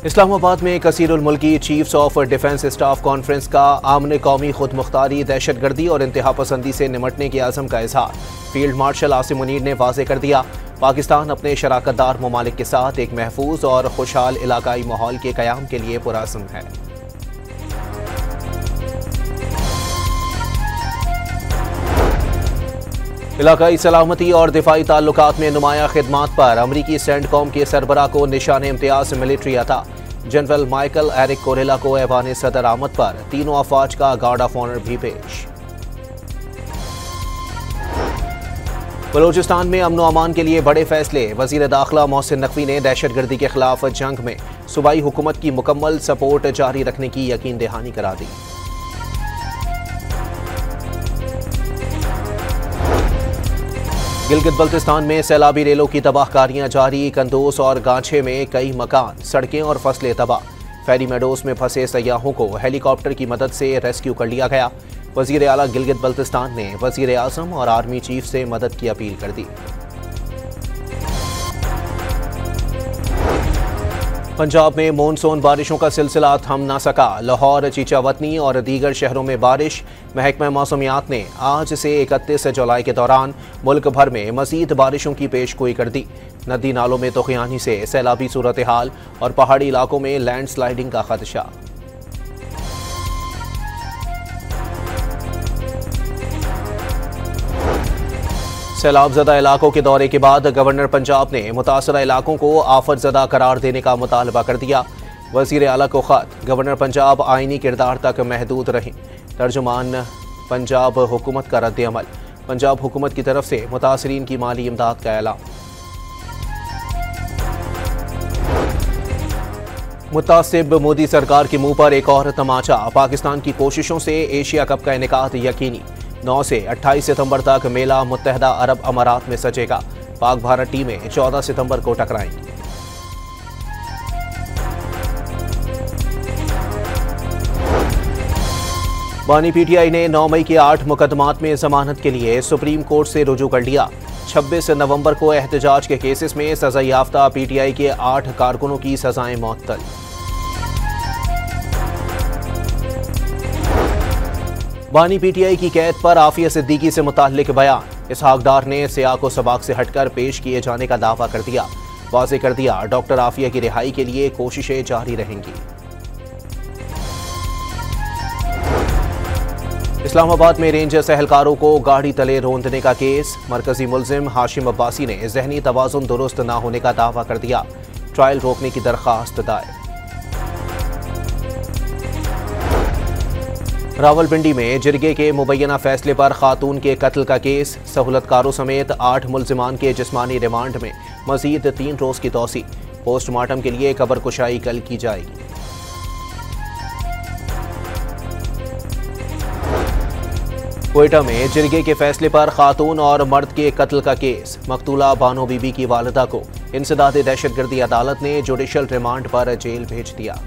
इस्लामाबाद में कसीरुल मुल्की chiefs of defence staff conference का आमने कौमी खुद मुख्तारी, दहशतगर्दी और इंतहा पसंदी से निमटने के आज़म का इजहार फील्ड मार्शल आसिम मुनीर ने वाज़े कर दिया। पाकिस्तान अपने शराकतदार ममालिक के साथ एक महफूज और खुशहाल इलाकाई माहौल के क़याम के लिए पुरअज़्म है। इलाकाई सलामती और दिफाई ताल्लुकात में नुमाया खिदमात पर अमरीकी सेंटकॉम के सरबराह को निशान इम्तियाज मिलिट्री अता। जनरल माइकल एरिक कोरेला को ऐवान सदर आमद पर तीनों अफवाज का गार्ड ऑफ ऑनर भी पेश। बलूचिस्तान में अमन अमान के लिए बड़े फैसले, वजीर दाखिला मोहसिन नकवी ने दहशतगर्दी के खिलाफ जंग में सूबाई हुकूमत की मुकम्मल सपोर्ट जारी रखने की यकीन दहानी करा दी। गिलगित बल्तिस्तान में सैलाबी रेलों की तबाहकारियां जारी, कंदोस और गांछे में कई मकान, सड़कें और फसलें तबाह। फेरी मेडोस में फंसे सयाहों को हेलीकॉप्टर की मदद से रेस्क्यू कर लिया गया। वजीर आला गिलगित बल्तिस्तान ने वजीर आजम और आर्मी चीफ से मदद की अपील कर दी। पंजाब में मॉनसून बारिशों का सिलसिला थम ना सका। लाहौर, चीचावतनी और दीगर शहरों में बारिश। महकमा मौसमियात ने आज से 31 जुलाई के दौरान मुल्क भर में मजीद बारिशों की पेशगोई कर दी। नदी नालों में तूफ़ानी से सैलाबी सूरत हाल और पहाड़ी इलाकों में लैंड स्लाइडिंग का खदशा। सैलाब ज़दा इलाकों के दौरे के बाद गवर्नर पंजाब ने मुतासरा इलाकों को आफत ज़दा करार देने का मुतालबा कर दिया। वज़ीर आला को ख़त, गवर्नर पंजाब आइनी किरदार तक महदूद रहें। तर्जुमान पंजाब हुकूमत का रद्द अमल, पंजाब हुकूमत की तरफ से मुतासरीन की माली इमदाद का ऐलान। मुतासिब मोदी सरकार के मुंह पर एक और तमाचा, पाकिस्तान की कोशिशों से एशिया कप का इनेकाद यकीनी। 9 से 28 सितंबर तक मेला मुत्तहदा अरब अमारात में सजेगा। पाक भारत टीमें 14 सितंबर को टकराएंगी। बानी पीटीआई ने 9 मई के 8 मुकदमात में जमानत के लिए सुप्रीम कोर्ट से रुजू कर लिया। 26 नवंबर को एहतजाज के केसेस में सजा याफ्ता पीटीआई के 8 कारकुनों की सजाएं मुअत्तल। बानी पीटीआई की कैद पर आफिया सिद्दीकी से मुताल्लिक बयान, इसहाक डार ने सियाक व सबाक से हटकर पेश किए जाने का दावा कर दिया। वाज़े कर दिया डॉक्टर आफिया की रिहाई के लिए कोशिशें जारी रहेंगी। इस्लामाबाद में रेंजर्स एहलकारों को गाड़ी तले रोंदने का केस, मरकजी मुल्जिम हाशिम अब्बासी ने जहनी तवाज़ुन दुरुस्त न होने का दावा कर दिया। ट्रायल रोकने की दरख्वास्त दायर। रावलपिंडी में जिरगे के मुबैना फैसले पर खातून के कत्ल का केस, सहूलतकारों समेत 8 मुल्जिमान के जिस्मानी रिमांड में मजीद 3 रोज की तौसी। पोस्टमार्टम के लिए कब्र कुशाई कल की जाएगी। कोयटा में जिरगे के फैसले पर खातून और मर्द के कत्ल का केस, मकतूला बानो बीबी की वालिदा को इंसदाद दहशतगर्दी अदालत ने जुडिशल रिमांड पर जेल भेज दिया।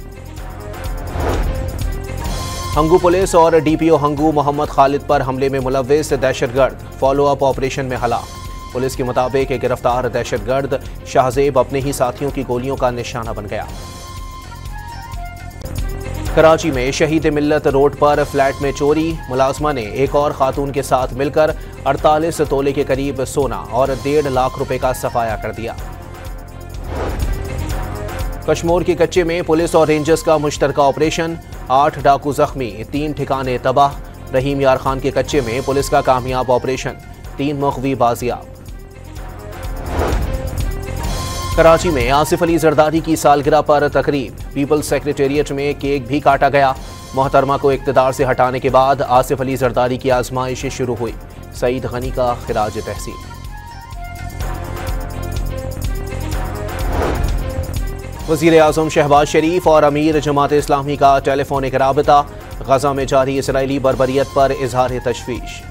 हंगू पुलिस और डीपीओ हंगू मोहम्मद खालिद पर हमले में मुलव्विस दहशतगर्द फॉलो अप ऑपरेशन में हलाक। पुलिस के मुताबिक गिरफ्तार दहशतगर्द शाहजेब अपने ही साथियों की गोलियों का निशाना बन गया। कराची में शहीद मिल्लत रोड पर फ्लैट में चोरी, मुलाजमा ने एक और खातून के साथ मिलकर 48 तोले के करीब सोना और 1.5 लाख रुपए का सफाया कर दिया। कश्मीर के कच्चे में पुलिस और रेंजर्स का मुश्तरका ऑपरेशन, 8 डाकू जख्मी, 3 ठिकाने तबाह। रहीम यार खान के कच्चे में पुलिस का कामयाब ऑपरेशन, 3 मुखवी बाजियाब। कराची में आसिफ अली जरदारी की सालगिरह पर तकरीब, पीपल्स सेक्रेटेरिएट में केक भी काटा गया। मोहतरमा को इक़्तिदार से हटाने के बाद आसिफ अली जरदारी की आजमाइश शुरू हुई। सईद गनी का खिराज तहसीन। वज़ीर आज़म शहबाज शरीफ और अमीर जमात इस्लामी का टेलीफोनिक राबता, गजा में जारी इसराइली बर्बरियत पर इजहार तशवीश।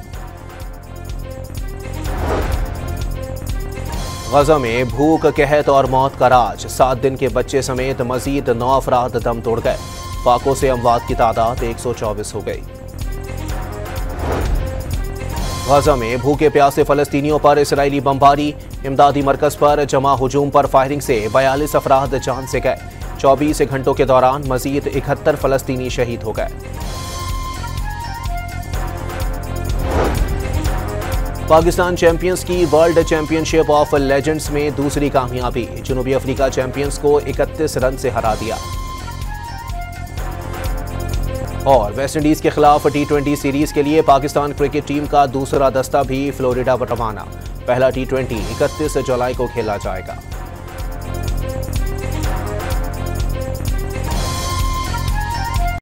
गजा में भूख, कहत और मौत का राज, 7 दिन के बच्चे समेत मजीद 9 अफराद दम तोड़ गए। फाकों से अमवात की तादाद 124 हो गई। गजा में भूखे प्यासे फलस्तीनियों पर इसराइली बमबारी, इमदादी मरकज पर जमा हुजूम पर फायरिंग से 42 अफराद जान से गए। 24 घंटों के दौरान मजीद 71 फलस्तीनी शहीद हो गए। पाकिस्तान चैंपियंस की वर्ल्ड चैंपियनशिप ऑफ लेजेंड्स में दूसरी कामयाबी, जनूबी अफ्रीका चैंपियंस को 31 रन से हरा दिया। और वेस्टइंडीज के खिलाफ T20 सीरीज के लिए पाकिस्तान क्रिकेट टीम का दूसरा दस्ता भी फ्लोरिडा पर रवाना। पहला T20 31 जुलाई को खेला जाएगा।